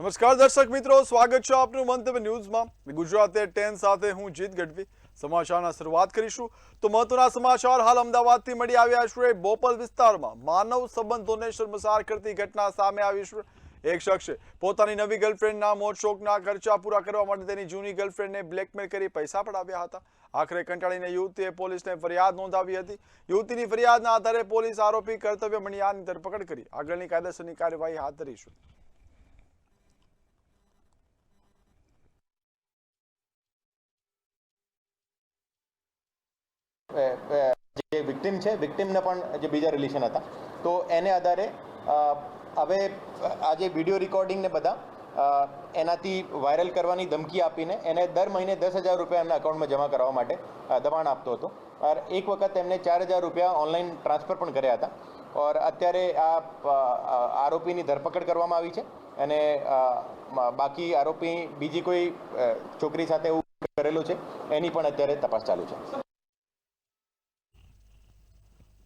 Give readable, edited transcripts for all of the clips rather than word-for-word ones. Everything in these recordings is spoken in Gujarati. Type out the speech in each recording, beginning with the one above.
નમસ્કાર દર્શક મિત્રો, સ્વાગત છે આપનું મંતવ્ય ન્યૂઝમાં. ગુજરાતે 10 સાથે હું જીત ગઢવી. સમાચારના શરૂઆત કરીશું તો મહત્વના સમાચાર હાલ અમદાવાદથી મળી આવ્યા છે. બોપલ વિસ્તારમાં માનવ સંબંધોને શર્મસાર કરતી ઘટના સામે આવી છે. એક શખ્સે પોતાની નવી ગર્લફ્રેન્ડના મોજશોખના ખર્ચા પૂરા કરવા માટે તેની જૂની ગર્લફ્રેન્ડને બ્લેકમેલ કરી પૈસા પડાવ્યા હતા. આખરે કંટાળીને યુવતીએ પોલીસને ફરિયાદ નોંધાવી હતી. યુવતીની ફરિયાદના આધારે પોલીસ આરોપી કર્તવ્ય મણિયારની ધરપકડ કરી આગળની કાયદેસરની કાર્યવાહી હાથ ધરી છે. જે વિક્ટિમ છે, વિક્ટિમને પણ જે બીજા રિલેશન હતા, તો એને આધારે હવે આ જે વિડીયો રેકોર્ડિંગ ને બધા એનાથી વાયરલ કરવાની ધમકી આપીને એને દર મહિને 10,000 રૂપિયા એમના અકાઉન્ટમાં જમા કરવા માટે દબાણ આપતો હતો. और એક વખત એમને 4,000 રૂપિયા ઓનલાઈન ટ્રાન્સફર પણ કર્યા હતા. और અત્યારે આ આરોપીની ધરપકડ કરવામાં આવી છે અને બાકી આરોપી બીજી કોઈ છોકરી સાથે એવું કરેલું છે એની પણ અત્યારે તપાસ ચાલુ છે.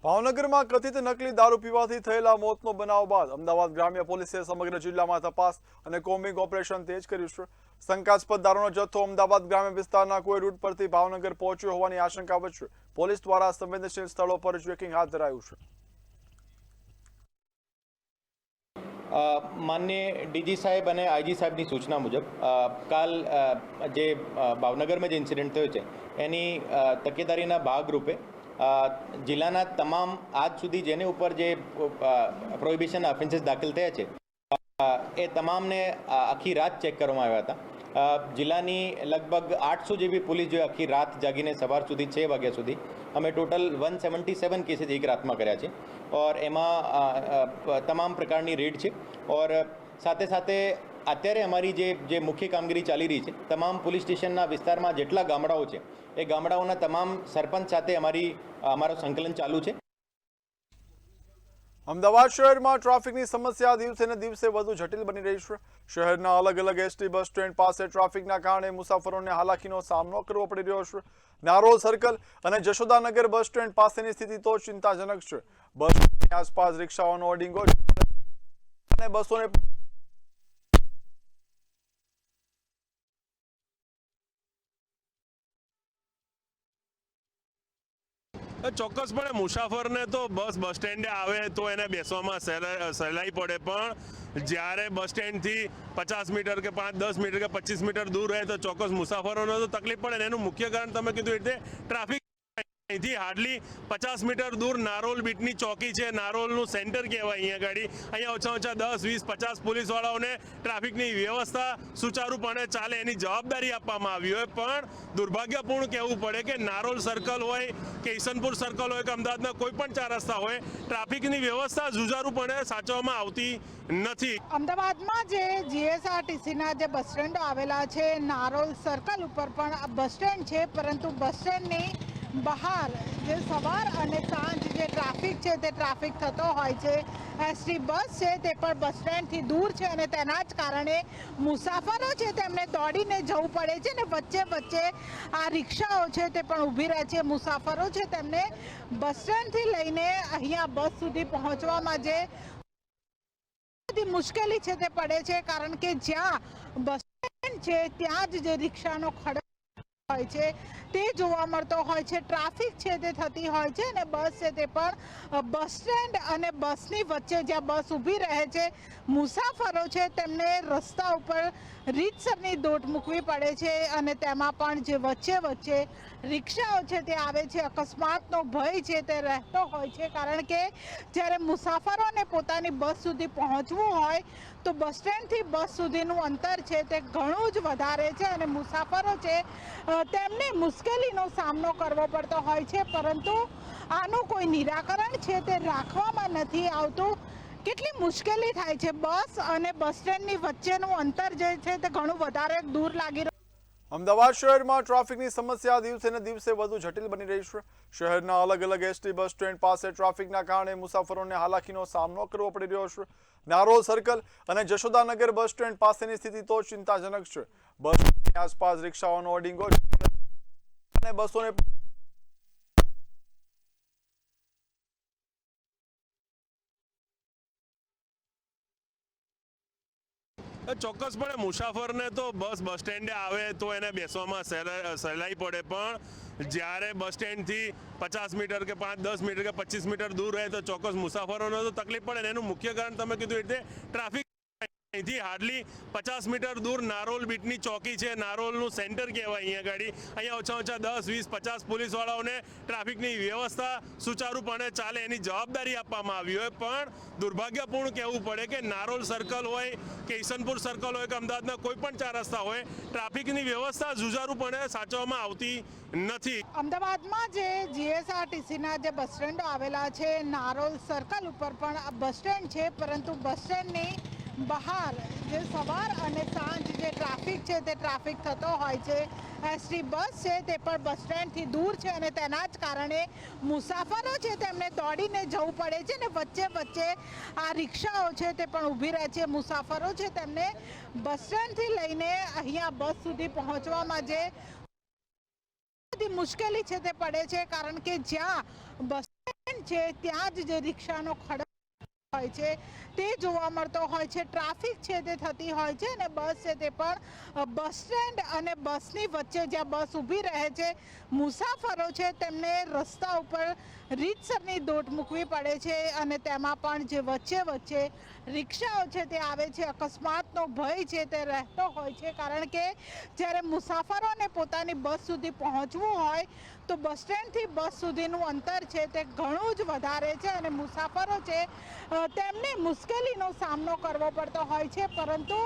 ભાવનગરમાં કથિત નકલી દારૂ પીવાથી થયેલા મોતનો બનાવ બાદ અમદાવાદ ગ્રામ્ય પોલીસે સમગ્ર જિલ્લામાં તપાસ અને કોમ્બિંગ ઓપરેશન તેજ કર્યું છે. શંકાસ્પદ દારૂનો જથ્થો અમદાવાદ ગ્રામ્ય વિસ્તારના કોઈ રૂટ પરથી ભાવનગર પહોંચ્યો હોવાની આશંકા વચ્ચે પોલીસ દ્વારા સંવેદનશીલ સ્થળો પર ચેકિંગ હાથ ધરાયું છે. માનनीय ડીજી સાહેબ અને આઈજી સાહેબની સૂચના મુજબ કાલ જે ભાવનગરમાં જે ઇન્સિડન્ટ થયો છે એની તકેદારીના ભાગરૂપે જિલ્લાના તમામ આજ સુધી જેની ઉપર જે પ્રોહિબિશન ઓફેન્સીસ દાખલ થયા છે એ તમામને આખી રાત ચેક કરવામાં આવ્યા હતા. જિલ્લાની લગભગ 800 જેવી પોલીસ જો આખી રાત જાગીને સવાર સુધી 6 વાગ્યા સુધી અમે ટોટલ 177 કેસીસ એક રાતમાં કર્યા છે. और એમાં તમામ પ્રકારની રેડ છે. और સાથે સાથે અત્યારે અમારી જે મુખ્ય કામગીરી ચાલી રહી છે, તમામ પોલીસ સ્ટેશનના વિસ્તારમાં જેટલા ગામડાઓ છે એ ગામડાઓના તમામ સરપંચ સાથે અમારું સંકલન ચાલુ છે. અમદાવાદ શહેરમાં ટ્રાફિકની સમસ્યા દિવસે ને દિવસે વધુ જટિલ બની રહી છે. શહેરના અલગ અલગ એસટી બસ સ્ટેન્ડ પાસે ટ્રાફિકના કારણે મુસાફરોને હાલાકીનો સામનો કરવો પડી રહ્યો છે. નારોલ સર્કલ અને જશોદાનગર બસ સ્ટેન્ડ પાસેની સ્થિતિ તો ચિંતાજનક છે. બસ સ્ટેન્ડની આસપાસ રિક્ષાઓનો હોર્ડિંગો અને બસોને ચોક્કસપણે મુસાફરને તો બસ સ્ટેન્ડે આવે તો એને બેસવામાં સહેલાઈ પડે, પણ જ્યારે બસ સ્ટેન્ડથી 50 મીટર કે 5-10 મીટર કે 25 મીટર દૂર રહે તો ચોક્કસ મુસાફરોને તો તકલીફ પડે. એનું મુખ્ય કારણ તમે કીધું એટલે ટ્રાફિક. અહીંથી હાર્ડલી 50 મીટર દૂર નારોલ બીટની ચોકી છે. નારોલનું સેન્ટર કહેવાય. અહીંયા ઓછા 10-20-50 પોલીસવાળાઓને ટ્રાફિકની વ્યવસ્થા સુચારુપણે ચાલે એની જવાબદારી આપવામાં આવી હોય, પણ દુર્ભાગ્યપૂર્ણ કહેવું પડે કે નારોલ સર્કલ હોય કે ઈસનપુર સર્કલ હોય કે અમદાવાદના કોઈ પણ 4 રસ્તા હોય, ટ્રાફિકની વ્યવસ્થા સુચારુપણે સાચવવામાં આવતી નથી. અમદાવાદમાં જે જીએસઆરટીસીના જે બસ સ્ટેન્ડો આવેલા છે, નારોલ સર્કલ ઉપર પણ બસ સ્ટેન્ડ છે, પરંતુ બસ સ્ટેન્ડની બહાર જે સવાર અને સાંજ જે ટ્રાફિક છે તે ટ્રાફિક થતો હોય છે. એસટી બસ છે તે પણ બસ સ્ટેન્ડથી દૂર છે અને તેના જ કારણે મુસાફરો છે તેમને દોડીને જવું પડે છે ને વચ્ચે વચ્ચે આ રિક્ષાઓ છે તે પણ ઊભી રહે છે. મુસાફરો છે તેમને બસ સ્ટેન્ડથી લઈને અહીંયા બસ સુધી પહોંચવામાં જે મુશ્કેલી છે તે પડે છે, કારણ કે જ્યાં બસ સ્ટેન્ડ છે ત્યાં જ જે રિક્ષાનો ખડક હોય છે તે જોવા મળતો હોય છે. ટ્રાફિક છે તે થતી હોય છે અને બસ છે તે પણ બસ સ્ટેન્ડ અને બસની વચ્ચે જ્યાં બસ ઊભી રહે છે, મુસાફરો છે તેમને રસ્તા ઉપર રીતસરની દોટ મૂકવી પડે છે અને તેમાં પણ જે વચ્ચે વચ્ચે રિક્ષાઓ છે તે આવે છે. અકસ્માતનો ભય છે તે રહેતો હોય છે, કારણ કે જ્યારે મુસાફરોને પોતાની બસ સુધી પહોંચવું હોય તો બસ સ્ટેન્ડથી બસ સુધીનું અંતર છે તે ઘણું જ વધારે છે અને મુસાફરો છે તેમને મુશ્કેલીનો સામનો કરવો પડતો હોય છે, પરંતુ આનું કોઈ નિરાકરણ છે તે રાખવામાં નથી આવતું. કેટલી મુશ્કેલી થાય છે. બસ અને બસ સ્ટેન્ડની વચ્ચેનું અંતર જે છે તે ઘણું વધારે દૂર લાગી રહ્યું. અમદાવાદ શહેરમાં ટ્રાફિકની સમસ્યા દિવસે ને દિવસે વધુ જટિલ બની રહી છે. શહેરના અલગ અલગ એસટી બસ સ્ટેન્ડ પાસે ટ્રાફિકના કારણે મુસાફરોને હાલાકીનો સામનો કરવો પડી રહ્યો છે. નારોલ સર્કલ અને જશોદાનગર બસ સ્ટેન્ડ પાસેની સ્થિતિ તો ચિંતાજનક છે. બસ સ્ટેન્ડની આસપાસ રિક્ષાઓનો હોર્ડિંગો અને બસોને ચોક્કસપણે મુસાફરને તો બસ સ્ટેન્ડે આવે તો એને બેસવામાં સહેલાઈ પડે, પણ જ્યારે બસ સ્ટેન્ડથી 50 મીટર કે 5-10 મીટર કે 25 મીટર દૂર રહે તો ચોક્કસ મુસાફરોને તો તકલીફ પડે ને એનું મુખ્ય કારણ તમે કીધું એ રીતે ટ્રાફિક. અહીંથી હાર્ડલી 50 મીટર દૂર નારોલ બીટની ચોકી છે, નારોલનું સેન્ટર કહેવાય અહીંયા ગાડી. અહીંયા ઓછા 10-20-50 પોલીસવાળાઓને ટ્રાફિકની વ્યવસ્થા સુચારુપણે ચાલે એની જવાબદારી આપવામાં આવી હોય, પણ દુર્ભાગ્યપૂર્ણ કહેવું પડે કે નારોલ સર્કલ હોય કે ઈસનપુર સર્કલ હોય કે અમદાવાદના કોઈ પણ 4 રસ્તા હોય, ટ્રાફિકની વ્યવસ્થા સુચારુપણે સાચવવામાં આવતી નથી. અમદાવાદમાં જે જીએસઆરટીસીના જે બસ સ્ટેન્ડો આવેલા છે, નારોલ સર્કલ ઉપર પણ બસ સ્ટેન્ડ છે, પરંતુ બસ સ્ટેન્ડની બહાર જે સવાર અને સાંજ જે ટ્રાફિક છે તે ટ્રાફિક થતો હોય છે. એસટી બસ છે તે પણ બસ સ્ટેન્ડથી દૂર છે અને તેના જ કારણે મુસાફરો છે તેમને દોડીને જવું પડે છે ને વચ્ચે વચ્ચે આ રિક્ષાઓ છે તે પણ ઊભી રહે છે. મુસાફરો છે તેમને બસ સ્ટેન્ડથી લઈને અહીંયા બસ સુધી પહોંચવામાં જે મુશ્કેલી છે તે પડે છે, કારણ કે જ્યાં બસ સ્ટેન્ડ છે ત્યાં જ જે રિક્ષાનો ખડક હોય છે તે જોવા મળતો હોય છે. ટ્રાફિક છે તે થતી હોય છે અને બસ છે તે પણ બસ સ્ટેન્ડ અને બસની વચ્ચે જ્યાં બસ ઊભી રહે છે, મુસાફરો છે તેમને રસ્તા ઉપર રીતસરની દોટ મૂકવી પડે છે અને તેમાં પણ જે વચ્ચે વચ્ચે રિક્ષાઓ છે તે આવે છે. અકસ્માતનો ભય છે તે રહેતો હોય છે, કારણ કે જ્યારે મુસાફરોને પોતાની બસ સુધી પહોંચવું હોય તો બસ સ્ટેન્ડથી બસ સુધીનું અંતર છે તે ઘણું જ વધારે છે અને મુસાફરો છે તેમને મુશ્કેલીનો સામનો કરવો પડતો હોય છે, પરંતુ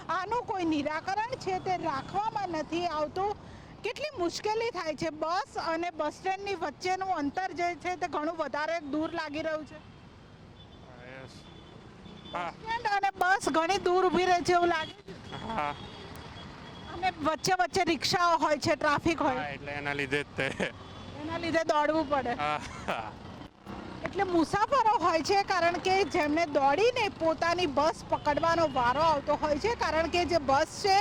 આનું કોઈ નિરાકરણ છે તે રાખવામાં નથી આવતું. કેટલી મુશ્કેલી થાય છે. બસ અને બસ સ્ટેન્ડની વચ્ચેનું અંતર જે છે તે ઘણું વધારે દૂર લાગી રહ્યું છે. બસ સ્ટેન્ડ અને બસ ઘણી દૂર ઊભી રહે છે એવું લાગે છે. અને વચ્ચે વચ્ચે રિક્ષાઓ હોય છે, ટ્રાફિક હોય એટલે એના લીધે જ એના લીધે દોડવું પડે. એટલે મુસાફરો હોય છે, કારણ કે જેમને દોડીને પોતાની બસ પકડવાનો વારો આવતો હોય છે, કારણ કે જે બસ છે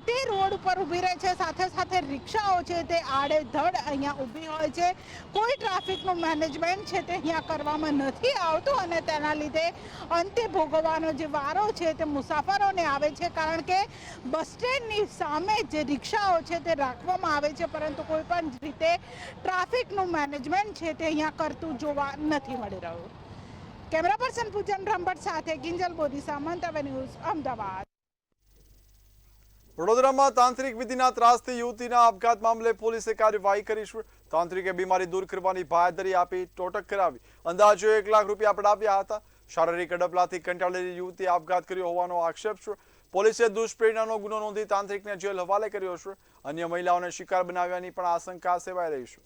તે રોડ ઉપર ઊભી રહે છે, સાથે સાથે રિક્ષાઓ છે તે આડેધડ અહીંયા ઊભી હોય છે. કોઈ ટ્રાફિકનું મેનેજમેન્ટ છે તે અહીંયા કરવામાં નથી આવતું અને તેના લીધે અંતે ભોગવવાનો જે વારો છે તે મુસાફરોને આવે છે, કારણ કે બસ સ્ટેન્ડની સામે જે રિક્ષાઓ છે તે રાખવામાં આવે છે, પરંતુ કોઈ પણ રીતે ટ્રાફિકનું મેનેજમેન્ટ છે તે અહીંયા કરતું જોવા નથી મળી રહ્યું. કેમેરા પર્સન પૂજન બ્રહ્મભટ્ટ સાથે કિંજલ બોરીસા, મંતવ્ય ન્યૂઝ, અમદાવાદ. વડોદરામાં તાંત્રિક વિધિના ત્રાસથી યુવતીના આપઘાત મામલે પોલીસે કાર્યવાહી કરી છે. તાંત્રિકે બીમારી દૂર કરવાની બાંયધરી આપી ટોટક કરાવી અંદાજે 1 લાખ રૂપિયા પડાવ્યા હતા. શારીરિક અડપલાથી કંટાળેલી યુવતીએ આપઘાત કર્યો હોવાનો આક્ષેપ છે. પોલીસે દુષ્પ્રેરણાનો ગુનો નોંધી તાંત્રિકને જેલ હવાલે કર્યો છે. અન્ય મહિલાઓને શિકાર બનાવ્યાની પણ આશંકા સેવાઈ રહી છે.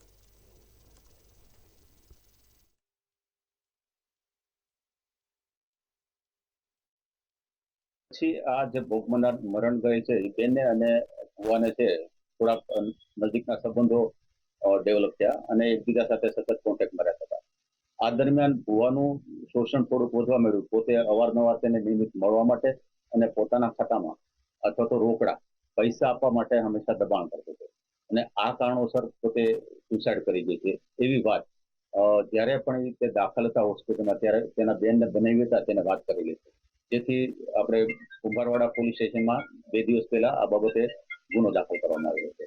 પછી આ જે ભોગ મરણ ગઈ છે એ બેનને અને ભુવાને છે થોડાક નજીકના સંબંધો ડેવલપ થયા અને એકબીજા સાથે સતત કોન્ટેક્ટમાં રહેતા હતા. આ દરમિયાન ભુવાનું શોષણ થોડુંક વધવા મળ્યું. પોતે અવારનવાર તેને નિયમિત મળવા માટે અને પોતાના ખાતામાં અથવા તો રોકડા પૈસા આપવા માટે હંમેશા દબાણ કરતો હતો અને આ કારણોસર પોતે સુસાઇડ કરી ગઈ છે એવી વાત જ્યારે પણ તે દાખલ હતા હોસ્પિટલમાં ત્યારે તેના બેનને બનાવી હતા તેને વાત કરેલી છે. જેથી આપણે કુંભારવાડા પોલીસ સ્ટેશનમાં 2 દિવસ પહેલા આ બાબતે ગુનો દાખલ કરવામાં આવ્યો છે.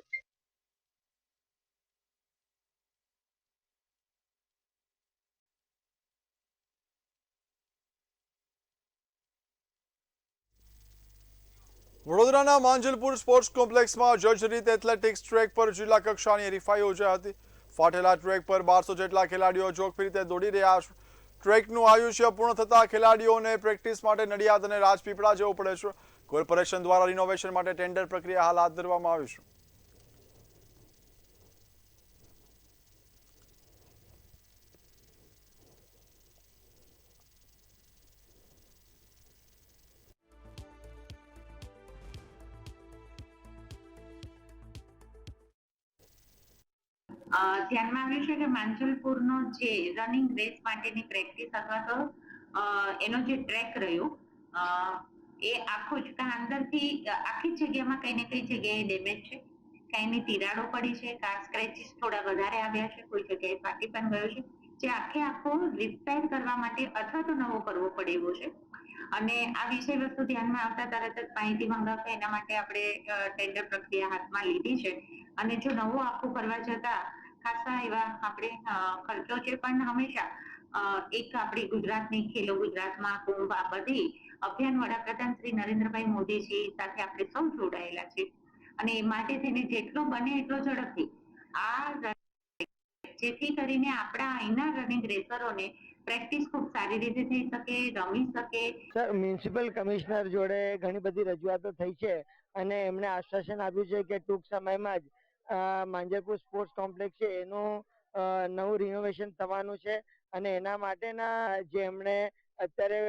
વડોદરાના માંજલપુર સ્પોર્ટ્સ કોમ્પ્લેક્સમાં જર્જરિત એથ્લેટિક્સ ટ્રેક પર જિલ્લા કક્ષાની હરીફાઈ યોજાઈ હતી. ફાટેલા ટ્રેક પર 1200 જેટલા ખેલાડીઓ જોખમી રીતે દોડી રહ્યા છે. ટ્રેકનું આયુષ્ય પૂર્ણ થતાં ખેલાડીઓને પ્રેક્ટિસ માટે નડિયાદ અને રાજપીપળા જવું પડે છે. કોર્પોરેશન દ્વારા રિનોવેશન માટે ટેન્ડર પ્રક્રિયા હાલ હાથ ધરવામાં આવી છે. ધ્યાનમાં આવ્યું છે કે માંજલપુરનો જે રનિંગ રેસ માટેની પ્રેક્ટિસ અથવા તો એનો જે ટ્રેક રહ્યો એ આખો જ અંદરથી આખી જગ્યામાં કઈ ને કઈ જગ્યાએ ડેમેજ છે, કઈની તિરાડો પડી છે, કાર સ્ક્રેચીસ થોડા વધારે આવ્યા છે, કોઈ જગ્યાએ ફાટી પણ ગયો છે, જે આખો રિપેર કરવા માટે અથવા તો નવો કરવો પડે એવો છે. અને આ વિષય વસ્તુ ધ્યાનમાં આવતા તરત જ માહિતી મંગાવતા એના માટે આપણે ટેન્ડર પ્રક્રિયા હાથમાં લીધી છે. અને જો નવું આખું કરવા જતા ખાસા એવા આપણે ખર્ચો છે, પણ હંમેશા એક આપણી ગુજરાતની ખેલો ગુજરાતમાં કુંભ આ બધી અભિયાન વડાપ્રધાન શ્રી નરેન્દ્રભાઈ મોદીજી સાથે આપણે સૌ જોડાયેલા છે અને એ માટે થઈને જેટલો બને એટલો ઝડપથી આ જેથી કરીને આપણા અહીંના રનિંગ રેસરોને પ્રેક્ટિસ ખૂબ સારી રીતે થઈ શકે, રમી શકે. સર, મ્યુનિસિપલ કમિશનર જોડે ઘણી બધી રજૂઆતો થઈ છે અને એમણે આશ્વાસન આપ્યું છે કે ટૂંક સમયમાં જ માંજરપુર સ્પોર્ટ્સ કોમ્પ્લેક્સ છે એનું નવું રિનોવેશન થવાનું છે અને એના માટેના જે એમણે અત્યારે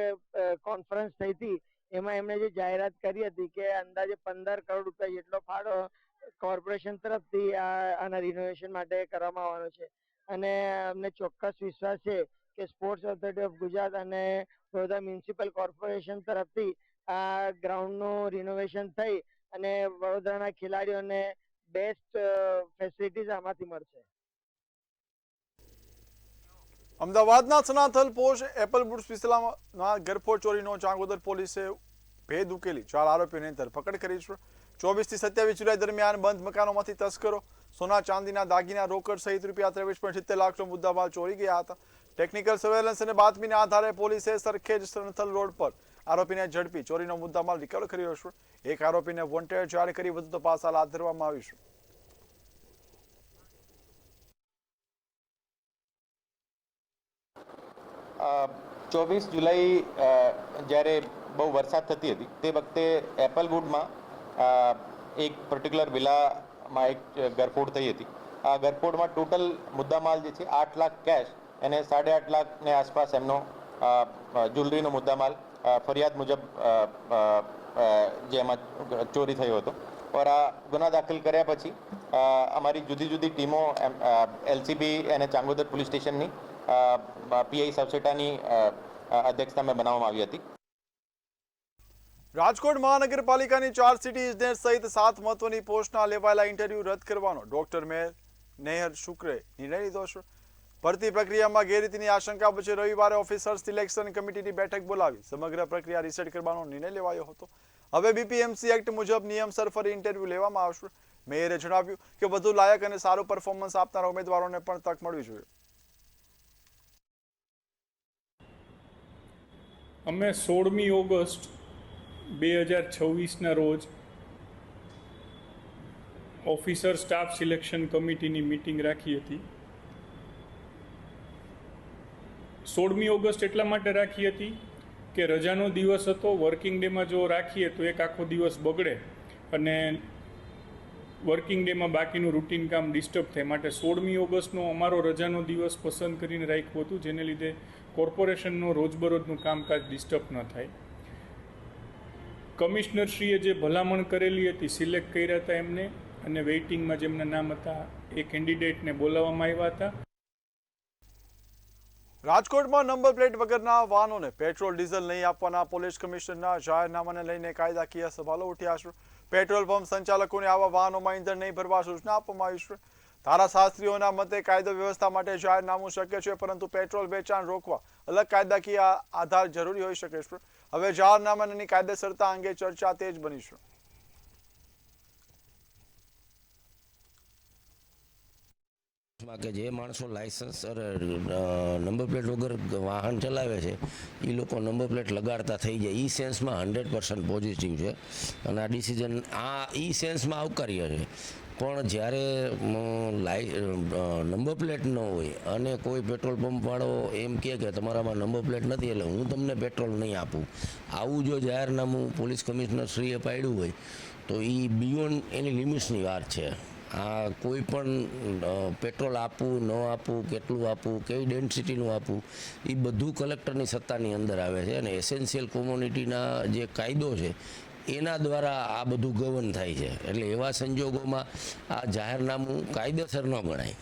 કોન્ફરન્સ થઈ હતી એમાં એમણે જે જાહેરાત કરી હતી કે અંદાજે 15 કરોડ રૂપિયા જેટલો ફાળો કોર્પોરેશન તરફથી આના રિનોવેશન માટે કરવામાં આવવાનો છે અને અમને ચોક્કસ વિશ્વાસ છે કે સ્પોર્ટ્સ ઓથોરિટી ઓફ ગુજરાત અને વડોદરા મ્યુનિસિપલ કોર્પોરેશન તરફથી આ ગ્રાઉન્ડનું રિનોવેશન થઈ અને વડોદરાના ખેલાડીઓને બેસ્ટ ફેસિલિટીઝ આમાંથી મળશે. અમદાવાદના સનાથલ પોશ એપલ બુટ્સ વિસ્તારમાં ગરફોડ ચોરીનો ચાંગોદર પોલીસે ભેદ ઉકેલી 4 આરોપીઓની ધરપકડ કરી છે. 24 થી 27 જુલાઈ દરમિયાન બંધ મકાનોમાંથી તસ્કરો સોના ચાંદીના દાગીના રોકડ સહિત ₹23.70 લાખનો મુદ્દામાલ ચોરી ગયા હતા. ટેકનિકલ સર્વેલન્સ અને બાતમીના આધારે પોલીસે સરખેજ સનાથલ રોડ પર આરોપીને ઝડપી ચોરીનો મુદ્દામાલ રિકવર કર્યો છે. એક આરોપીને વોન્ટેડ જાહેર કરી વધુ તપાસ હાથ ધરવામાં આવી છે. ચોવીસ જુલાઈ જ્યારે બહુ વરસાદ થતી હતી તે વખતે એપલવુડમાં એક પર્ટિક્યુલર વિલામાં એક ગરફોડ થઈ હતી. આ ગરફોડમાં ટોટલ મુદ્દામાલ જે છે 8 લાખ કેશ અને 8.5 લાખની આસપાસ એમનો જ્વેલરીનો મુદ્દામાલ ફરિયાદ મુજબ જેમાં ચોરી થયો હતો. और આ ગુના દાખલ કર્યા પછી અમારી જુદી જુદી ટીમો એલસીબી અને ચાંગોદર પોલીસ સ્ટેશનની પીઆઈ સબસેટાની અધ્યક્ષતામાં બનાવવામાં આવી હતી. રાજકોટ મહાનગરપાલિકાની 4 સિટી ઇજનેર સહિત 7 મહત્વની પોસ્ટના લેવાયેલા ઇન્ટરવ્યુ રદ કરવાનો ડોક્ટર નેહર શુક્રે નિર્ણય લીધો છે. ભરતી પ્રક્રિયામાં ગેરરીતિની આશંકા વચ્ચે રવિવારે ઓફિસર સિલેક્શન કમિટીની બેઠક બોલાવી સમગ્ર પ્રક્રિયા રીસેટ કરવાનો નિર્ણય લેવાયો હતો. હવે બીપીએમસી એક્ટ મુજબ નિયમસર ફરી ઇન્ટરવ્યુ લેવામાં આવશે. મેયરે જણાવ્યું કે વધુ લાયક અને સારું પરફોર્મન્સ આપનારા ઉમેદવારોને પણ તક મળવી જોઈએ. અમે 16મી ઓગસ્ટ 2026ના રોજ ઓફિસર સ્ટાફ સિલેક્શન કમિટીની મિટિંગ રાખી હતી. 16મી ઓગસ્ટ એટલા માટે રાખી હતી કે રજાનો દિવસ હતો. વર્કિંગ ડેમાં જો રાખીએ તો એક આખો દિવસ બગડે અને વર્કિંગ ડેમાં બાકીનું રૂટીન કામ ડિસ્ટર્બ થાય. માટે 16મી ઓગસ્ટનો અમારો રજાનો દિવસ પસંદ કરીને રાખ્યું હતું, જેને લીધે કોર્પોરેશનનું રોજબરોજનું કામકાજ ડિસ્ટર્બ ન થાય. કમિશનરશ્રીએ જે ભલામણ કરેલી હતી, સિલેક્ટ કર્યા હતા એમને, અને વેઇટિંગમાં જેમના નામ હતા એ કેન્ડિડેટને બોલાવવામાં આવ્યા હતા. રાજકોટમાં નંબર પ્લેટ વગરના વાહનોને પેટ્રોલ ડીઝલ નહીં આપવાના પોલીસ કમિશનરના જાહેરનામાને લઈને કાયદાકીય સવાલો ઉઠ્યા છે. પેટ્રોલ પંપ સંચાલકોને આવા વાહનોમાં ઇંધણ નહીં ભરવા સૂચના આપવામાં આવી છે. ધારાશાસ્ત્રીઓના મતે કાયદો વ્યવસ્થા માટે જાહેરનામું શક્ય છે, પરંતુ પેટ્રોલ વેચાણ રોકવા અલગ કાયદાકીય આધાર જરૂરી હોઈ શકે છે. હવે જાહેરનામાની કાયદેસરતા અંગે ચર્ચા તેજ બની છે. કે જે માણસો લાયસન્સ નંબર પ્લેટ વગર વાહન ચલાવે છે એ લોકો નંબર પ્લેટ લગાડતા થઈ જાય. એ સેન્સમાં 100% પોઝિટિવ છે અને આ ડિસિઝન એ સેન્સમાં આવકાર્ય છે. પણ જ્યારે નંબર પ્લેટ ન હોય અને કોઈ પેટ્રોલ પંપવાળો એમ કહે કે તમારામાં નંબર પ્લેટ નથી એટલે હું તમને પેટ્રોલ નહીં આપું, આવું જો જાહેરનામું પોલીસ કમિશનર શ્રીએ પાડ્યું હોય તો એ બિયોન્ડ એની લિમિટ્સની વાત છે. આ કોઈ પણ પેટ્રોલ આપવું ન આપવું, કેટલું આપવું, કેવી ડેન્સિટીનું આપવું, એ બધું કલેક્ટરની સત્તાની અંદર આવે છે અને એસેન્શિયલ કોમ્યુનિટીના જે કાયદો છે એના દ્વારા આ બધું ગવર્ન થાય છે. એટલે એવા સંજોગોમાં આ જાહેરનામું કાયદેસર ન ગણાય.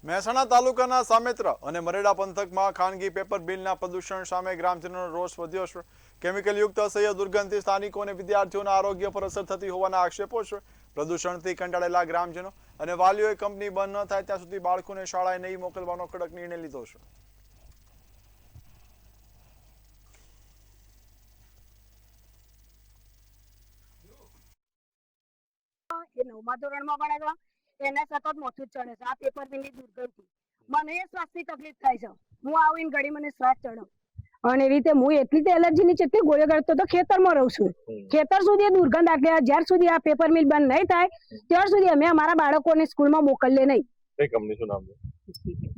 મહેસાણા તાલુકાના સામેત્રા અને મરેડા પંથકમાં ખાનગી પેપર મિલના પ્રદૂષણ સામે ગ્રામજનોનો રોષ વધ્યો છે. કેમિકલયુક્ત અસહ્ય દુર્ગંધથી સ્થાનિકો અને વિદ્યાર્થીઓના આરોગ્ય પર અસર થતી હોવાના આક્ષેપો છે. પ્રદૂષણથી કંટાળેલા ગ્રામજનો અને વાલીઓએ કંપની બંધ ન થાય ત્યાં સુધી બાળકોને શાળાએ નહીં મોકલવાનો કડક નિર્ણય લીધો છે. 9મા ધોરણમાં ભણે છે, એને સતત મોથું જ ચડે છે આ પેપર મિલની દુર્ગંધથી. મને શ્વાસની તકલીફ થાય છે, હું આવીને ઘડી મને શ્વાસ ચડે અને એવી રીતે હું એટલી તો એલર્જીની જેટલી ગોળીઓ કરતો તો ખેતરમાં રહું છું. ખેતર સુધી દુર્ગંધ આટલે જ્યાર સુધી આ પેપર મિલ બંધ નહીં થાય ત્યાર સુધી અમે અમારા બાળકોને સ્કૂલમાં મોકલીએ નહીં.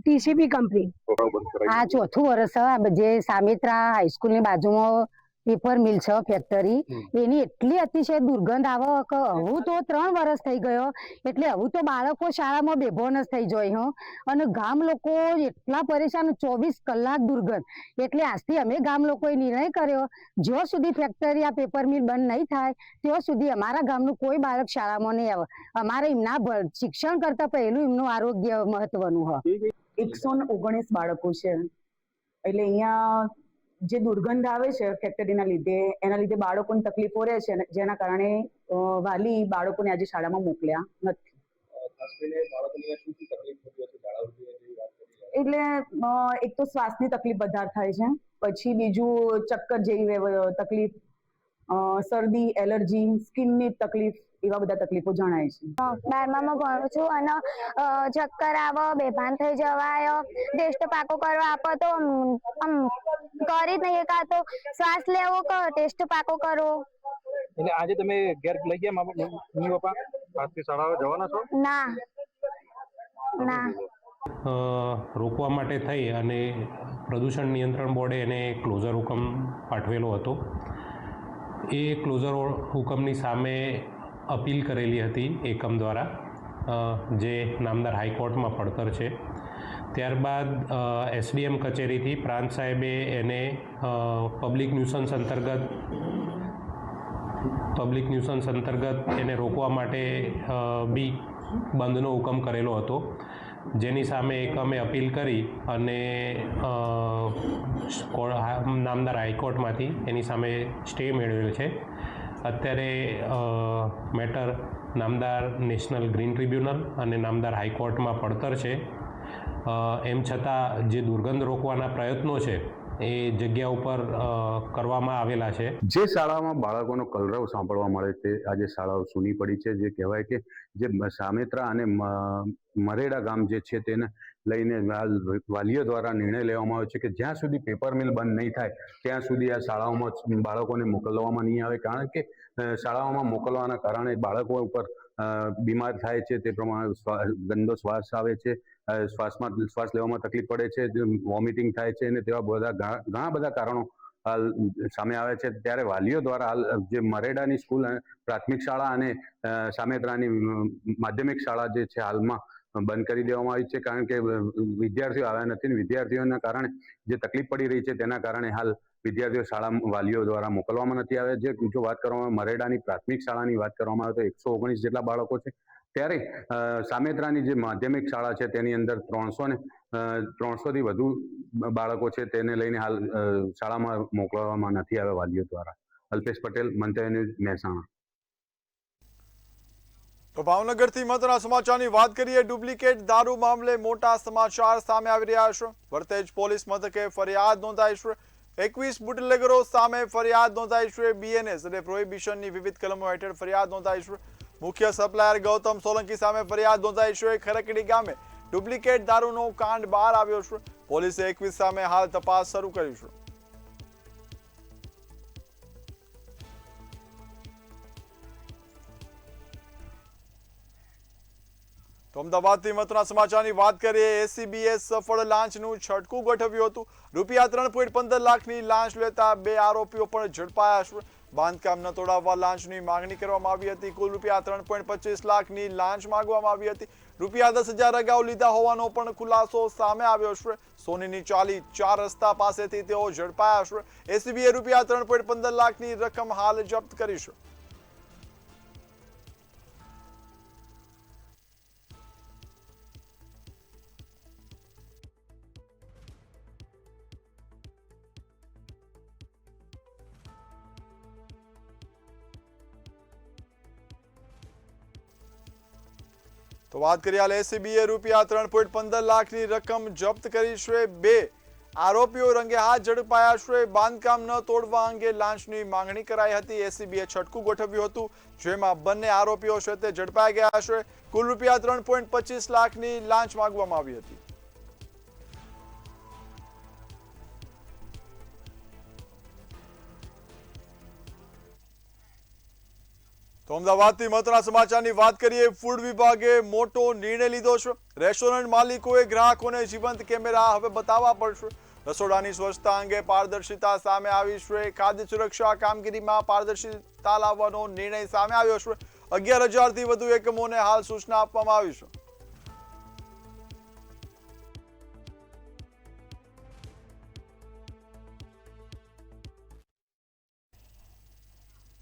TCP company. આ 4થું વર્ષ જે સામેત્રા હાઈસ્કૂલની બાજુમાં પેપર મિલ છે ફેક્ટરી, એની એટલી અતિશય દુર્ગંધ આવે કે હું તો 3 વર્ષ થઈ ગયો એટલે હું તો બાળકો શાળામાં બેભોન જ થઈ જાય હો અને ગામ લોકો એટલા પરેશાન 24 કલાક દુર્ગંધ. એટલે આજથી અમે ગામ લોકોએ નિર્ણય કર્યો જ્યાં સુધી ફેક્ટરી આ પેપર મિલ બંધ નહીં થાય ત્યાં સુધી અમારા ગામનું કોઈ બાળક શાળામાં નહીં આવે. અમારે એમના શિક્ષણ કરતા પહેલું એમનું આરોગ્ય મહત્વનું હોય. 119 બાળકો છે એટલે અહીંયા જે દુર્ગંધ આવે છે ફેક્ટરીના લીધે એના લીધે બાળકોને તકલીફો રહે છે જેના કારણે વાલી બાળકોને આજે શાળામાં મોકલ્યા નથી. એટલે એક તો શ્વાસની તકલીફ વધારે થાય છે, પછી બીજું ચક્કર જેવી તકલીફ, શરદી, એલર્જી, સ્કિનની તકલીફ, એવા બધા તકલીફો જણાય છે. 12મામાં ભણું છું અને ચક્કર આવે, બેભાન થઈ જવાય, ટેસ્ટ પાકો કરવા આપો તો આમ કરી જ નહીં એકાતો, શ્વાસ લેવો કહો ટેસ્ટ પાકો કરો. એટલે આજે તમે ઘેર લઈ ગયા મમ્મી પપ્પા? આજથી શાળાએ જવાના છો? ના. રોકવા માટે થઈ અને પ્રદૂષણ નિયંત્રણ બોર્ડે એને ક્લોઝર હુકમ પાઠવેલો હતો. એ ક્લોઝર હુકમની સામે અપીલ કરેલી હતી એકમ દ્વારા, જે નામદાર હાઈકોર્ટમાં પડતર છે. ત્યારબાદ એસડીએમ કચેરીથી પ્રાંત સાહેબે એને પબ્લિક ન્યુસન્સ અંતર્ગત એને રોકવા માટે બી બંધનો હુકમ કરેલો હતો, જેની સામે એકમે અપીલ કરી અને નામદાર હાઈકોર્ટમાંથી એની સામે સ્ટે મેળવેલ છે. અત્યારે મેટર નામદાર નેશનલ ગ્રીન ટ્રિબ્યુનલ અને નામદાર હાઈકોર્ટમાં પડતર છે. એમ છતાં જે દુર્ગંધ રોકવાના પ્રયત્નો છે એ જગ્યા ઉપર કરવામાં આવેલા છે. જે શાળામાં બાળકોનો કલરવ સાંભળવા મળે છે આજે શાળાઓ સૂની પડી છે. જે કહેવાય કે જે સામેત્રા અને મરેડા ગામ જે છે તેને લઈને વાલીઓ દ્વારા નિર્ણય લેવામાં આવ્યો છે કે જ્યાં સુધી પેપર મિલ બંધ નહીં થાય ત્યાં સુધી આ શાળાઓમાં બાળકોને મોકલવામાં નહીં આવે, કારણ કે શાળાઓમાં મોકલવાના કારણે બાળકો ઉપર બીમાર થાય છે, તે પ્રમાણે ગંદો શ્વાસ આવે છે, શ્વાસ લેવામાં તકલીફ પડે છે, વોમિટિંગ થાય છે અને તેવા ઘણા બધા કારણો હાલ સામે આવે છે. ત્યારે વાલીઓ દ્વારા હાલ જે મરેડાની સ્કૂલ પ્રાથમિક શાળા અને સામેત્રાની માધ્યમિક શાળા જે છે હાલમાં બંધ કરી દેવામાં આવી છે, કારણ કે વિદ્યાર્થીઓ આવ્યા નથી. વિદ્યાર્થીઓના કારણે જે તકલીફ પડી રહી છે તેના કારણે હાલ વિદ્યાર્થીઓ શાળા વાલીઓ દ્વારા મોકલવામાં નથી આવ્યા. જે જો વાત કરવામાં મરેડાની પ્રાથમિક શાળાની વાત કરવામાં આવે તો 119 જેટલા બાળકો છે, ત્યારે સામેત્રાની જે માધ્યમિક શાળા છે તેની અંદર 300થી વધુ બાળકો છે તેને લઈને હાલ શાળામાં મોકલવામાં નથી આવ્યા વાલીઓ દ્વારા. અલ્પેશ પટેલ, મંતવ્ય ન્યૂઝ, મહેસાણા. તો ભાવનગરથી મહત્વના સમાચારની વાત કરીએ. ડુપ્લિકેટ દારૂ મામલે મોટા સમાચાર સામે આવી રહ્યા છે. વરતેજ પોલીસ મથકે ફરિયાદ નોંધાઈ છે. 21 બુટલેગરો સામે ફરિયાદ નોંધાઈ છે. બીએનએસ અને પ્રોહિબિશનની વિવિધ કલમો હેઠળ ફરિયાદ નોંધાઈ છે. મુખ્ય સપ્લાયર ગૌતમ સોલંકી સામે ફરિયાદ નોંધાઈ છે. ખરકડી ગામે ડુપ્લિકેટ દારૂનો કાંડ બહાર આવ્યો છે. પોલીસે 21 સામે હાલ તપાસ શરૂ કરી છે. તો અમદાવાદથી મહત્વના સમાચારની વાત કરીએ. એસીબીએ સફળ લાંચનું છટકું ગોઠવ્યું હતું. રૂપિયા 3.15 લાખની લાંચ લેતા 2 આરોપીઓ પણ ઝડપાયા છે. બાંધકામ ન તોડાવવા લાંચની માંગણી કરવામાં આવી હતી. કુલ રૂપિયા 3.25 લાખની લાંચ માંગવામાં આવી હતી. રૂપિયા 10,000 અગાઉ લીધા હોવાનો પણ ખુલાસો સામે આવ્યો છે. સોનીની ચાલી 4 રસ્તા પાસેથી તેઓ ઝડપાયા છે. એસીબીએ રૂપિયા 3.15 લાખની રકમ હાલ જપ્ત કરી છે. તો વાત કરીએ હાલ એસીબીએ રૂપિયા 3.15 લાખની રકમ જપ્ત કરી છે. 2 આરોપીઓ રંગે હાથ ઝડપાયા છે. બાંધકામ ન તોડવા અંગે લાંચની માંગણી કરાઈ હતી. એસીબીએ છટકું ગોઠવ્યું હતું, જેમાં બંને આરોપીઓ છે તે ઝડપાઈ ગયા છે. કુલ રૂપિયા 3.25 લાખની લાંચ માંગવામાં આવી હતી. તો અમદાવાદથી મહત્વના સમાચારની વાત કરીએ. ફૂડ વિભાગે મોટો નિર્ણય લીધો છે. રેસ્ટોરન્ટ માલિકોએ ગ્રાહકોને જીવંત કેમેરા હવે બતાવવા પડશે. રસોડાની સ્વચ્છતા અંગે પારદર્શિતા સામે આવી છે. ખાદ્ય સુરક્ષા કામગીરીમાં પારદર્શિતા લાવવાનો નિર્ણય સામે આવ્યો છે. 11,000થી વધુ એકમોને હાલ સૂચના આપવામાં આવી છે.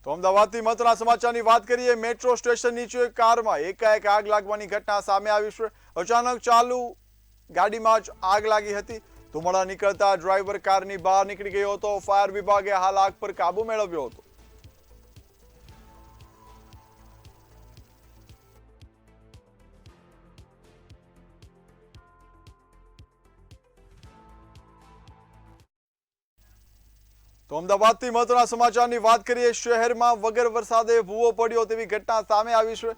તો અમદાવાદથી મહત્વના સમાચારની વાત કરીએ. મેટ્રો સ્ટેશન નીચે કારમાં એકાએક આગ લાગવાની ઘટના સામે આવી છે. અચાનક ચાલુ ગાડીમાં જ આગ લાગી હતી. ધુમાડા નીકળતા ડ્રાઈવર કારની બહાર નીકળી ગયો હતો. ફાયર વિભાગે હાલ આગ પર કાબુ મેળવ્યો હતો. તો અમદાવાદથી મહત્વના સમાચારની વાત કરીએ. શહેરમાં વગર વરસાદે ભૂવો પડ્યો તેવી ઘટના સામે આવી છે.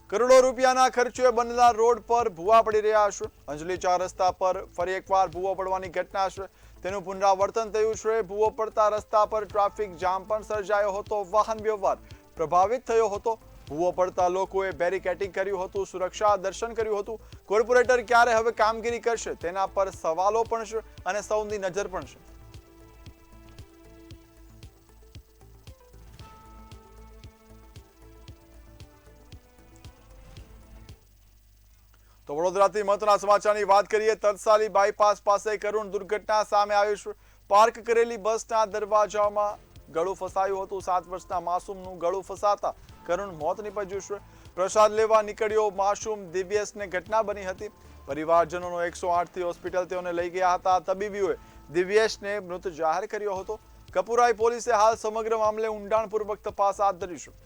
કરોડો રૂપિયાના ખર્ચે બનેલા રોડ પર ભૂવા પડી રહ્યા છે. અંજલી 4 રસ્તા પર ફરી એકવાર ભૂવો પડવાની ઘટના છે. તેનું પુનરાવર્તન થયું છે. ભૂવો પડતા રસ્તા પર ટ્રાફિક જામ પણ સર્જાયો હતો. વાહન વ્યવહાર પ્રભાવિત થયો હતો. ભૂવો પડતા લોકોએ બેરિકેડિંગ કર્યું હતું, સુરક્ષા દર્શન કર્યું હતું. કોર્પોરેટર ક્યારે હવે કામગીરી કરશે તેના પર સવાલો પણ છે અને સૌની નજર પણ છે. તો વડોદરાથી મહત્વના સમાચારની વાત કરીએ. તરસાલી બાયપાસ પાસે કરુણ દુર્ઘટના સામે આવી છે. પાર્ક કરેલી બસના દરવાજામાં ગળું ફસાયું હતું. 7 વર્ષના માસૂમનું ગળું ફસાતા કરુણ મોત નીપજ્યું છે. પ્રસાદ લેવા નીકળ્યો માસૂમ દિવ્યેશને ઘટના બની હતી. પરિવારજનોનો 108થી હોસ્પિટલ તેઓને લઈ ગયા હતા. તબીબીઓએ દિવ્યેશને મૃત જાહેર કર્યો હતો. કપુરાઈ પોલીસે હાલ સમગ્ર મામલે ઊંડાણપૂર્વક તપાસ હાથ ધરી છે.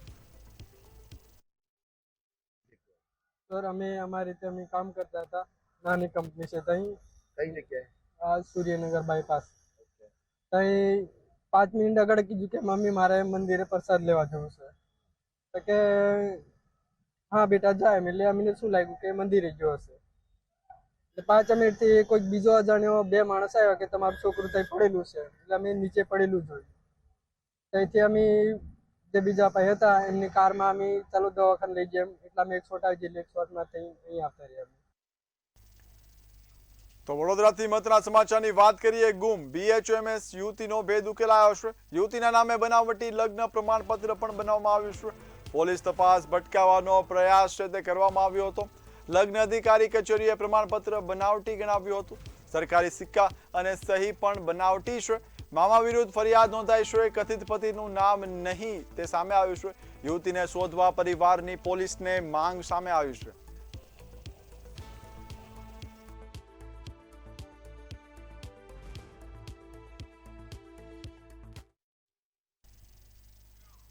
સર અમારી રીતે અમે કામ કરતા હતા. નાની કંપની છે ત્યાં. કઈ જગ્યાએ? આ સૂર્યનગર બાયપાસ. ત્યાં 5 મિનિટ આગળ કીધું કે મમ્મી મારે મંદિરે પ્રસાદ લેવા જવું છે. તો કે હા બેટા જાય. એટલે અમને શું લાગ્યું કે મંદિરે ગયો હશે. એટલે 5 મિનિટથી કોઈક બીજો અજાણ્યો 2 માણસ આવ્યા કે તમારું છોકરું ત્યાં પડેલું છે. એટલે અમે નીચે પડેલું જોયું. ત્યાંથી અમે જે બીજા ભાઈ હતા એમની કારમાં અમે ચાલો દવાખાને લઈ ગયા. એટલા અમે 108 જેટલી 108માંથી અહીં આવતા રહ્યા. તો વડોદરાથી મહત્વના સમાચારની વાત કરીએ. ગુમ BHMS યુવતીનો ભેદ ઉકેલાયો છે. યુવતીના નામે બનાવટી લગ્ન પ્રમાણપત્ર પણ બનાવવામાં આવ્યું છે. પોલીસ તપાસ ભટકાવવાનો પ્રયાસ છે તે કરવામાં આવ્યો હતો. લગ્ન અધિકારી કચેરીએ પ્રમાણપત્ર બનાવટી ગણાવ્યું હતું. સરકારી સિક્કા અને સહી પણ બનાવટી છે. મામા વિરુદ્ધ ફરિયાદ નોંધાઈ છે. કથિત પતિનું નામ નહીં તે સામે આવ્યું છે. યુવતીને શોધવા પરિવારની પોલીસને માંગ સામે આવી છે.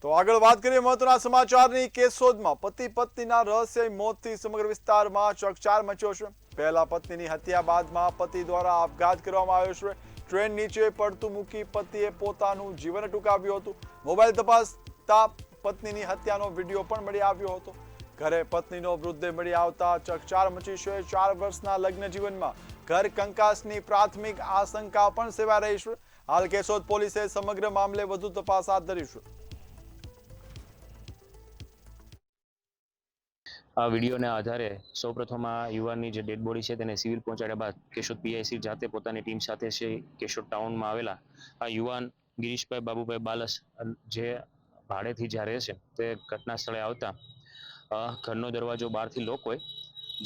તો આગળ વાત કરીએ મહત્વના સમાચારની. કેશોદમાં પતિ પત્નીના રહસ્ય મોતથી સમગ્ર વિસ્તારમાં ચકચાર મચ્યો છે. પહેલા પત્નીની હત્યા બાદમાં પતિ દ્વારા આપઘાત કરવામાં આવ્યો છે. ટ્રેન નીચે પડતું મૂકી પતિએ પોતાનું જીવન ટૂંકાવ્યું હતું. મોબાઈલ તપાસતા પત્નીની હત્યાનો વિડીયો પણ મળી આવ્યો હતો. ઘરે પત્નીનો મૃતદેહ મળી આવતા ચકચાર મચી છે. 4 વર્ષના લગ્ન જીવનમાં ઘર કંકાસની પ્રાથમિક આશંકા પણ સેવાઈ રહી છે. હાલ કેશોદ પોલીસે સમગ્ર મામલે વધુ તપાસ હાથ ધરી છે. આ વિડીયોના આધારે સૌપ્રથમ આ યુવાનની જે ડેડ બોડી છે તેને સિવિલ પહોંચાડ્યા બાદ કેશોદ PIC જાતે પોતાની ટીમ સાથે છે કેશોદ ટાઉનમાં આવેલા આ યુવાન ગિરીશભાઈ બાબુભાઈ બાલસ જે ભાડેથી જ્યાં રહે છે તે ઘટના સ્થળે આવતા ઘરનો દરવાજો બહારથી લોક હોય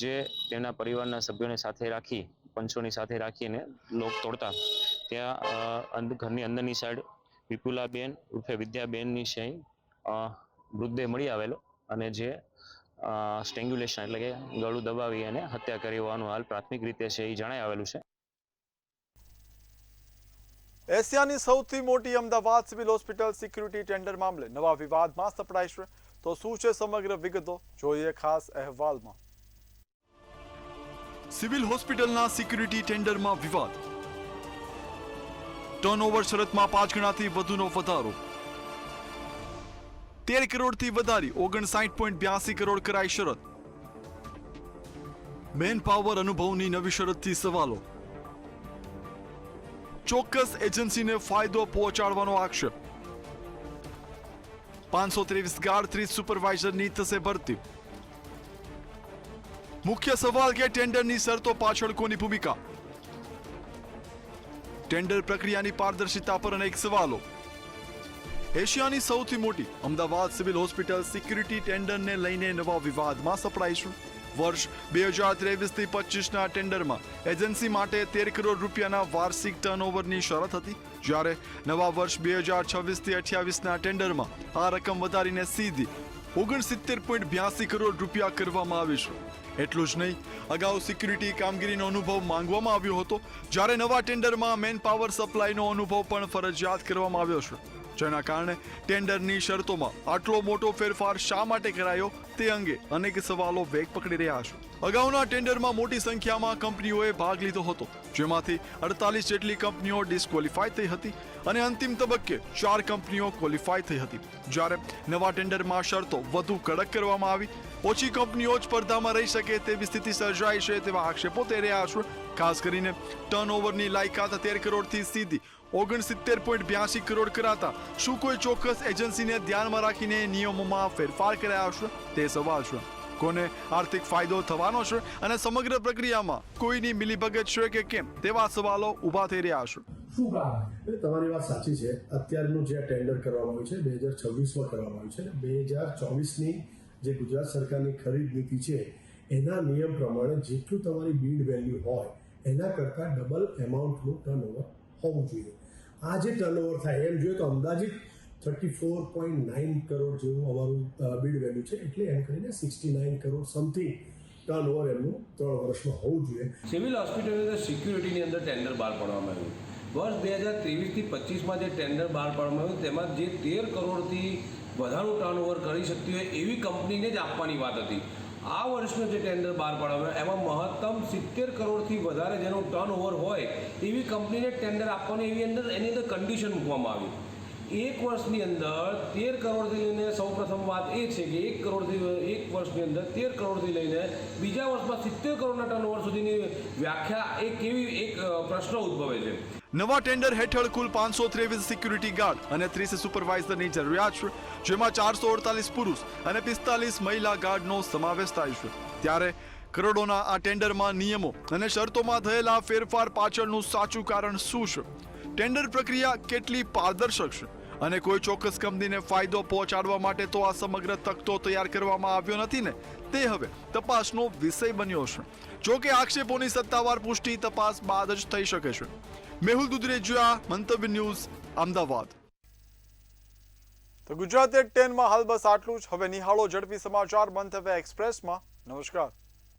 જે તેમના પરિવારના સભ્યોને સાથે રાખી પંચોની સાથે રાખીને લોક તોડતા ત્યાં ઘરની અંદરની સાઈડ વિપુલાબેન ઉર્ફે વિદ્યાબેનની છે મૃતદેહ મળી આવેલો અને જે સ્ટ્રેંગ્યુલેશન એટલે કે ગળું દબાવી અને હત્યા કરી હોવાનું હાલ પ્રાથમિક રીતે છે એ જણાઈ આવેલું છે. એશિયાની સૌથી મોટી Ahmedabad civil hospital security tender મામલે નવા વિવાદમાં સપડાઈ છે. તો શું છે સમગ્ર વિગતો જોઈએ ખાસ અહેવાલમાં. સિવિલ હોસ્પિટલના સિક્યુરિટી ટેન્ડરમાં વિવાદ. ટર્નઓવર શરતમાં 5 ગણાથી વધુનો વધારો, 13 કરોડથી વધારી 59.82 કરોડ કરાઈ શરત, મેન પાવર અનુભવની નવી શરતથી સવાલો, ચોક્કસ એજન્સીને ફાયદો પહોંચાડવાનો આક્ષેપ, 523 ગાર્ડ 30 સુપરવાઇઝરની થશે ભરતી. મુખ્ય સવાલ કે ટેન્ડરની શરતો પાછળ કોની ભૂમિકા, ટેન્ડર પ્રક્રિયાની પારદર્શિતા પર અનેક સવાલો. એશિયાની સૌથી મોટી અમદાવાદ સિવિલ હોસ્પિટલ સિક્યુરિટી ટેન્ડરને લઈને નવા વિવાદમાં સપડાઈશું. વર્ષ 2023થી 25ના ટેન્ડરમાં એજન્સી માટે 13 કરોડ રૂપિયાના વાર્ષિક ટર્નઓવરની શરત હતી, જ્યારે નવા વર્ષ 2026થી 28ના ટેન્ડરમાં આ રકમ વધારીને સીધી 69.82 કરોડ રૂપિયા કરવામાં આવી છે. એટલું જ નહીં, અગાઉ સિક્યુરિટી કામગીરીનો અનુભવ માંગવામાં આવ્યો હતો, જ્યારે નવા ટેન્ડરમાં મેન પાવર સપ્લાયનો અનુભવ પણ ફરજિયાત કરવામાં આવ્યો છે, જેના કારણે ટેન્ડરની શરતોમાં આટલો મોટો ફેરફાર શા માટે કરાયો તે અંગે અનેક સવાલો વેગ પકડી રહ્યા છે. અગાઉના ટેન્ડરમાં મોટી સંખ્યામાં કંપનીઓએ ભાગ લીધો હતો, જેમાંથી 48 જેટલી કંપનીઓ ડિસ્ક્વોલિફાય થઈ હતી અને અંતિમ તબક્કે 4 કંપનીઓ ક્વોલિફાય થઈ હતી, જ્યારે નવા ટેન્ડરમાં શરતો વધુ કડક કરવામાં આવી. ઓછી કંપનીઓ જ સ્પર્ધામાં રહી શકે તેવી સ્થિતિ સર્જાઈ છે તેવા આક્ષેપો થઈ રહ્યા છે. ખાસ કરીને ટર્નઓવરની લાયકાત 13 કરોડથી સીધી 69.82 કરોડ કરાતા શું કોઈ ચોક્કસ એજન્સીને ધ્યાનમાં રાખીને નિયમોમાં ફેરફાર કરાયા છે તે સવાલ છે. કોને આર્થિક ફાયદો થવાનો છે અને સમગ્ર પ્રક્રિયામાં કોઈની મિલીભગત છે કે કેમ તેવા સવાલો ઊભા થઈ રહ્યા છે. તમારી વાત સાચી છે. અત્યારનું જે ટેન્ડર કરવામાં આવ્યું છે 2026માં કરવામાં આવ્યું છે. 2024ની જે ગુજરાત સરકારની ખરીદ નીતિ છે એના નિયમ પ્રમાણે જેટલું તમારી બિડ વેલ્યુ હોય એના કરતાં ડબલ એમાઉન્ટનું ટર્નઓવર હોવું જોઈએ. આ જે ટર્નઓવર થાય એમ જોઈએ તો અંદાજિત 34.9 કરોડ જેવું અમારું બિડ વેલ્યુ છે, એટલે એમ કરીને 69 કરોડ સમથિંગ ટર્નઓવર એમનું 3 વર્ષમાં હોવું જોઈએ. સિવિલ હોસ્પિટલની સિક્યુરિટીની અંદર ટેન્ડર બહાર પાડવામાં આવ્યું. વર્ષ 2023થી 25માં જે ટેન્ડર બહાર પાડવામાં આવ્યું તેમાં જે 13 કરોડથી વધારાનું ટર્નઓવર કરી શકતી હોય એવી કંપનીને જ આપવાની વાત હતી. આ વર્ષનું જે ટેન્ડર બહાર પાડવામાં એમાં મહત્તમ 70 કરોડથી વધારે જેનું ટર્નઓવર હોય એવી કંપનીને ટેન્ડર આપવાની એની અંદર કન્ડિશન મૂકવામાં આવી. એક વર્ષની અંદર 13 કરોડથી લઈને સૌપ્રથમ વાત એ છે કે એક વર્ષની અંદર 13 કરોડથી લઈને બીજા વર્ષમાં 70 કરોડના ટર્નઓવર સુધીની વ્યાખ્યા એ કેવી એક પ્રશ્ન ઉદ્ભવે છે. નવા ટેન્ડર હેઠળ કુલ 523 સિક્યુરિટી ગાર્ડ અને 30 સુપરવાઇઝરની જરૂરિયાત છે, જેમાં 448 પુરુષ અને 45 મહિલા ગાર્ડનો સમાવેશ થાય છે. ત્યારે કરોડોના આ ટેન્ડરમાં નિયમો અને શરતોમાં થયેલા ફેરફાર પાછળનું સાચું કારણ શું છે? ટેન્ડર પ્રક્રિયા કેટલી પારદર્શક છે અને કોઈ ચોક્કસ કંપનીને ફાયદો પહોંચાડવા માટે તો આ સમગ્ર તખતો તૈયાર કરવામાં આવ્યો નથી ને? તે હવે તપાસનો વિષય બન્યો છે. જો કે આક્ષેપોની સત્તાવાર પુષ્ટિ તપાસ બાદ જ થઈ શકે છે. મેહુલ દુધરેજિયા, મંતવ્ય ન્યૂઝ, અમદાવાદ. તો ગુજરાત એટ 10માં હાલ બસ આટલું જ. હવે નિહાળો ઝડપી સમાચાર મંતવ્ય એક્સપ્રેસમાં. નમસ્કાર.